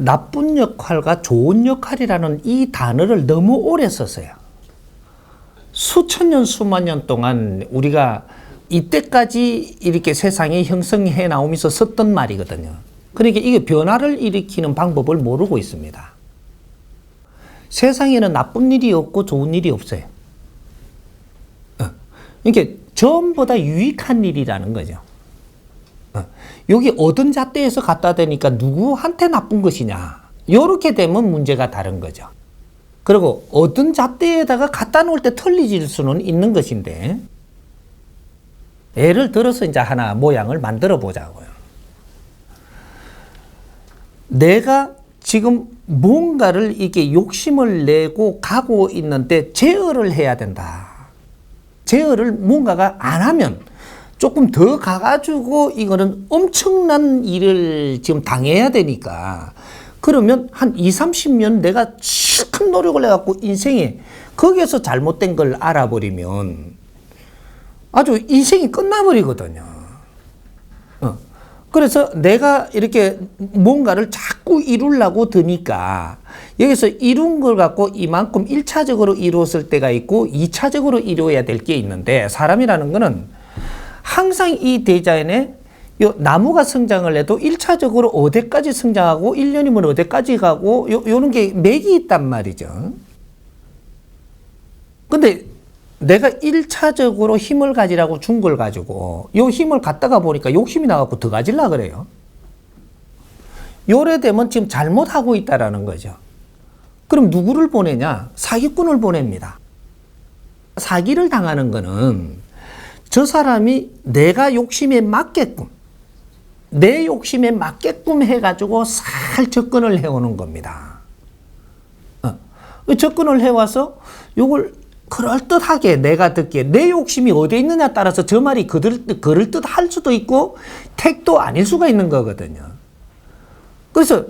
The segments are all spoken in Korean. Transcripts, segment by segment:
나쁜 역할과 좋은 역할이라는 이 단어를 너무 오래 썼어요. 수천 년, 수만 년 동안 우리가 이때까지 이렇게 세상에 형성해 나오면서 썼던 말이거든요. 그러니까 이게 변화를 일으키는 방법을 모르고 있습니다. 세상에는 나쁜 일이 없고 좋은 일이 없어요. 이게 전부 다 유익한 일이라는 거죠. 여기 얻은 잣대에서 갖다 대니까 누구한테 나쁜 것이냐. 이렇게 되면 문제가 다른 거죠. 그리고 얻은 잣대에다가 갖다 놓을 때 틀리질 수는 있는 것인데, 예를 들어서 이제 하나 모양을 만들어 보자고요. 내가 지금 뭔가를 이게 욕심을 내고 가고 있는데 제어를 해야 된다. 제어를 뭔가가 안 하면 조금 더 가가지고 이거는 엄청난 일을 지금 당해야 되니까, 그러면 한 20, 30년 내가 큰 노력을 해갖고 인생에 거기에서 잘못된 걸 알아버리면 아주 인생이 끝나버리거든요. 그래서 내가 이렇게 뭔가를 자꾸 이루려고 드니까 여기서 이룬 걸 갖고 이만큼 1차적으로 이루었을 때가 있고 2차적으로 이루어야 될 게 있는데, 사람이라는 거는 항상 이 대자연에 요 나무가 성장을 해도 1차적으로 어디까지 성장하고 1년이면 어디까지 가고 요런 게 맥이 있단 말이죠. 근데 내가 1차적으로 힘을 가지라고 준 걸 가지고 요 힘을 갖다가 보니까 욕심이 나갖고 더 가지려고 그래요. 요래 되면 지금 잘못하고 있다라는 거죠. 그럼 누구를 보내냐? 사기꾼을 보냅니다. 사기를 당하는 거는 저 사람이 내가 욕심에 맞게끔, 내 욕심에 맞게끔 해가지고 살 접근을 해오는 겁니다. 접근을 해와서 요걸 그럴듯하게 내가 듣기에 내 욕심이 어디에 있느냐에 따라서 저 말이 그럴듯할 수도 있고 택도 아닐 수가 있는 거거든요. 그래서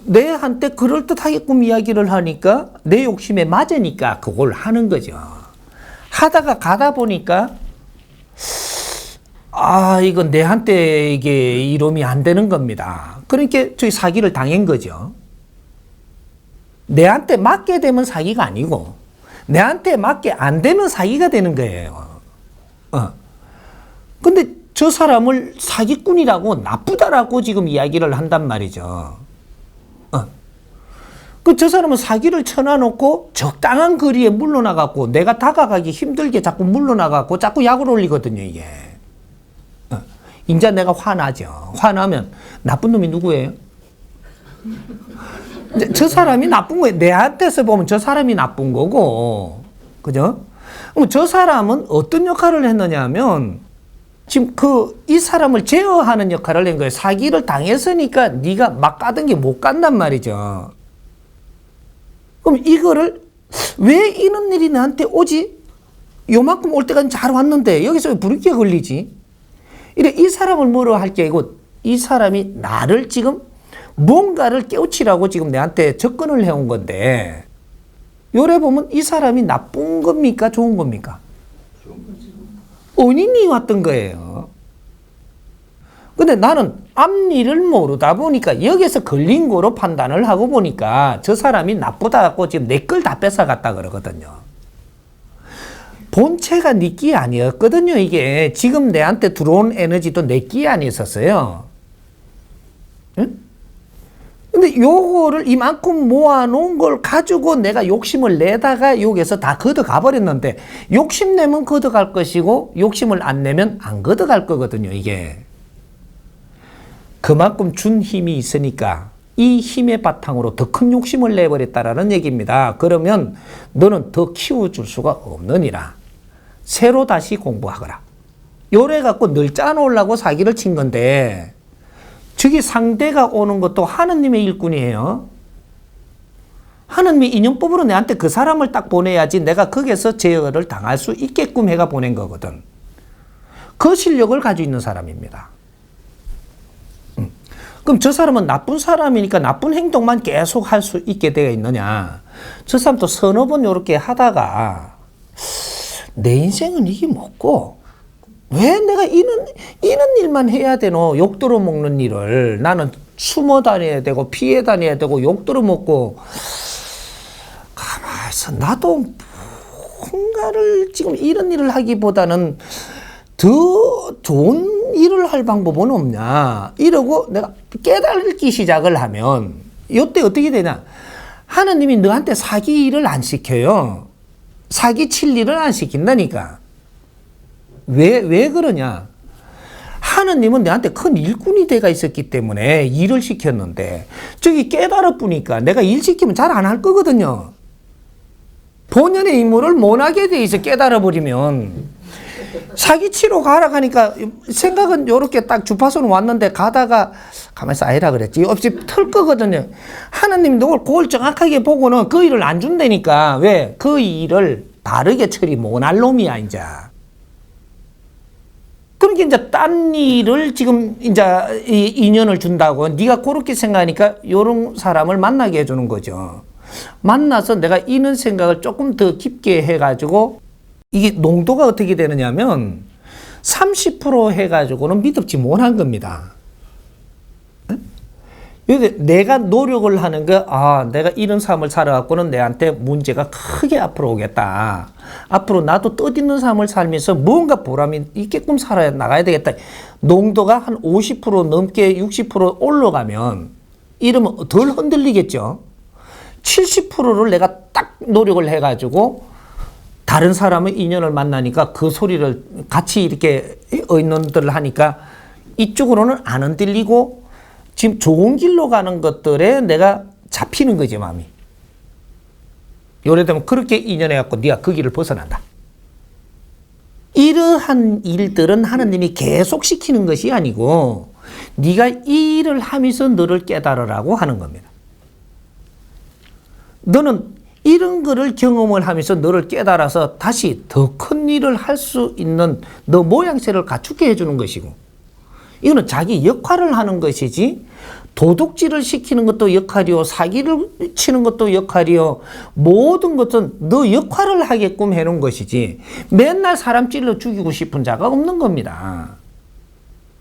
내한테 그럴듯하게끔 이야기를 하니까 내 욕심에 맞으니까 그걸 하는 거죠. 하다가 가다 보니까 이건 내한테 이게 이름이 안 되는 겁니다. 그러니까 저희 사기를 당한 거죠. 내한테 맞게 되면 사기가 아니고 내한테 맞게 안 되면 사기가 되는 거예요. 근데 저 사람을 사기꾼이라고 나쁘다라고 지금 이야기를 한단 말이죠. 저 사람은 사기를 쳐놔놓고 적당한 거리에 물러나갖고 내가 다가가기 힘들게 자꾸 물러나갖고 자꾸 약을 올리거든요, 이게. 인자 내가 화나죠. 화나면 나쁜 놈이 누구예요? 저 사람이 나쁜 거예요. 내한테서 보면 저 사람이 나쁜 거고, 그죠? 그럼 저 사람은 어떤 역할을 했느냐 하면, 지금 이 사람을 제어하는 역할을 한 거예요. 사기를 당했으니까 네가 막 까던 게 못 간단 말이죠. 그럼 이거를 왜 이런 일이 나한테 오지? 요만큼 올 때까지 잘 왔는데 여기서 왜 불이게 걸리지? 이래 이 사람을 뭐로 할 게 아니고 이 사람이 나를 지금 뭔가를 깨우치라고 지금 내한테 접근을 해온 건데, 요래 보면 이 사람이 나쁜 겁니까? 좋은 겁니까? 원인이 왔던 거예요. 근데 나는 앞일을 모르다 보니까 여기서 걸린 거로 판단을 하고 보니까 저 사람이 나쁘다고 지금 내 걸 다 뺏어갔다 그러거든요. 본체가 네 끼 아니었거든요, 이게. 지금 내한테 들어온 에너지도 내 끼 아니었었어요. 응? 근데 요거를 이만큼 모아놓은 걸 가지고 내가 욕심을 내다가 여기서 다 걷어가 버렸는데, 욕심 내면 걷어갈 것이고 욕심을 안 내면 안 걷어갈 거거든요, 이게. 그만큼 준 힘이 있으니까 이 힘의 바탕으로 더 큰 욕심을 내버렸다라는 얘기입니다. 그러면 너는 더 키워줄 수가 없느니라. 새로 다시 공부하거라. 요래 갖고 늘 짜놓으려고 사기를 친 건데, 저기 상대가 오는 것도 하느님의 일꾼이에요. 하느님이 인연법으로 내한테 그 사람을 딱 보내야지 내가 거기에서 제어를 당할 수 있게끔 해가 보낸 거거든. 그 실력을 가지고 있는 사람입니다. 그럼 저 사람은 나쁜 사람이니까 나쁜 행동만 계속 할 수 있게 되어 있느냐? 저 사람도 서너 번 이렇게 하다가 내 인생은 이게 뭐고 왜 내가 이런 일만 해야 되노? 욕 들어먹는 일을. 나는 숨어 다녀야 되고, 피해 다녀야 되고, 욕 들어먹고. 가만있어. 나도 뭔가를 지금 이런 일을 하기보다는 더 좋은 일을 할 방법은 없냐. 이러고 내가 깨닫기 시작을 하면, 이때 어떻게 되냐. 하나님이 너한테 사기 일을 안 시켜요. 사기 칠 일을 안 시킨다니까. 왜 그러냐? 하나님은 내한테 큰 일꾼이 돼가 있었기 때문에 일을 시켰는데, 저기 깨달아 보니까 내가 일 시키면 잘 안 할 거거든요. 본연의 임무를 못하게 돼 있어, 깨달아 버리면. 사기치러 가라 가니까 생각은 요렇게 딱 주파수는 왔는데 가다가 가만있어 아니라 그랬지. 없이 털 거거든요. 하나님이 그걸 정확하게 보고는 그 일을 안 준다니까. 왜? 그 일을 바르게 처리 못할 놈이야, 이제. 그러니까 이제 딴 일을 지금 이제 인연을 준다고 네가 그렇게 생각하니까 요런 사람을 만나게 해주는 거죠. 만나서 내가 이런 생각을 조금 더 깊게 해가지고 이게 농도가 어떻게 되느냐면 30% 해가지고는 믿음지 못한 겁니다. 내가 노력을 하는 거, 내가 이런 삶을 살아갖고는 내한테 문제가 크게 앞으로 오겠다. 앞으로 나도 뜻있는 삶을 살면서 뭔가 보람이 있게끔 나가야 되겠다. 농도가 한 50% 넘게 60% 올라가면 이러면 덜 흔들리겠죠. 70%를 내가 딱 노력을 해가지고 다른 사람의 인연을 만나니까 그 소리를 같이 이렇게 의논들을 하니까 이쪽으로는 안 흔들리고 지금 좋은 길로 가는 것들에 내가 잡히는 거지, 마음이. 요래되면 그렇게 인연해갖고 네가 그 길을 벗어난다. 이러한 일들은 하나님이 계속 시키는 것이 아니고 네가 이 일을 하면서 너를 깨달으라고 하는 겁니다. 너는 이런 거를 경험을 하면서 너를 깨달아서 다시 더 큰 일을 할 수 있는 너 모양새를 갖추게 해주는 것이고, 이거는 자기 역할을 하는 것이지 도둑질을 시키는 것도 역할이요, 사기를 치는 것도 역할이요, 모든 것은 너 역할을 하게끔 해놓은 것이지 맨날 사람 찔러 죽이고 싶은 자가 없는 겁니다.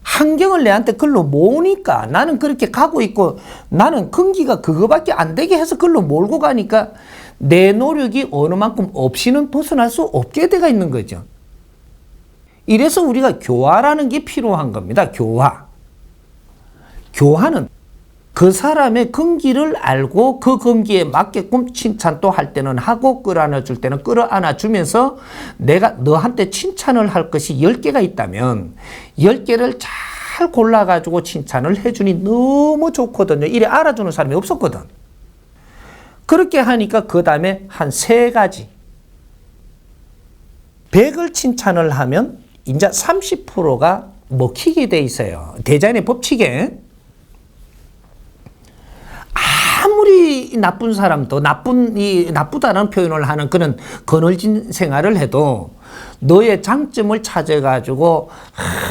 환경을 내한테 글로 모으니까 나는 그렇게 가고 있고, 나는 근기가 그거밖에 안 되게 해서 글로 몰고 가니까 내 노력이 어느 만큼 없이는 벗어날 수 없게 돼가 있는 거죠. 이래서 우리가 교화라는 게 필요한 겁니다. 교화는 그 사람의 근기를 알고 그 근기에 맞게끔 칭찬도 할 때는 하고 끌어안아 줄 때는 끌어안아 주면서 내가 너한테 칭찬을 할 것이 10개가 있다면 10개를 잘 골라가지고 칭찬을 해주니 너무 좋거든요. 이래 알아주는 사람이 없었거든. 그렇게 하니까 그 다음에 한 3가지. 100을 칭찬을 하면 이제 30%가 먹히게 돼 있어요. 대자연의 법칙에. 아무리 나쁜 사람도 나쁘다는 표현을 하는 그런 거늘진 생활을 해도 너의 장점을 찾아가지고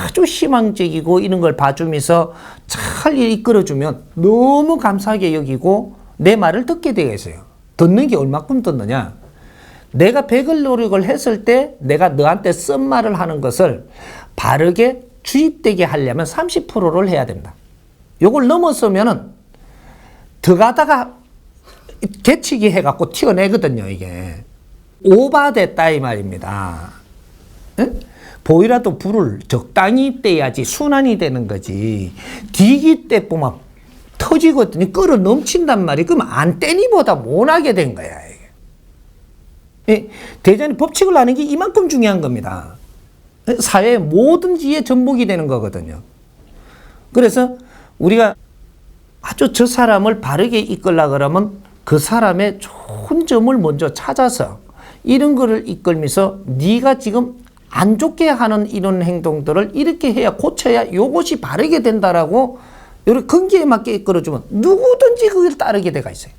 아주 희망적이고 이런 걸 봐주면서 잘 이끌어주면 너무 감사하게 여기고 내 말을 듣게 되겠어요. 듣는 게 얼마큼 듣느냐. 내가 100을 노력을 했을 때 내가 너한테 쓴 말을 하는 것을 바르게 주입되게 하려면 30%를 해야 된다. 요걸 넘어서면은 더 가다가 개치기 해갖고 튀어내거든요, 이게. 오바됐다, 이 말입니다. 에? 보이라도 불을 적당히 떼야지 순환이 되는 거지. 뒤기 때 보면 터지거든요. 끓어 넘친단 말이에요. 그럼 안 떼니보다 못하게 된 거야, 이게. 대전의 법칙을 아는 게 이만큼 중요한 겁니다. 사회의 모든 지에 전복이 되는 거거든요. 그래서 우리가 아주 저 사람을 바르게 이끌려고 그러면 그 사람의 좋은 점을 먼저 찾아서 이런 거를 이끌면서 네가 지금 안 좋게 하는 이런 행동들을 이렇게 해야 고쳐야 이것이 바르게 된다라고 이렇게 근기에 맞게 이끌어주면 누구든지 그걸 따르게 돼가 있어요.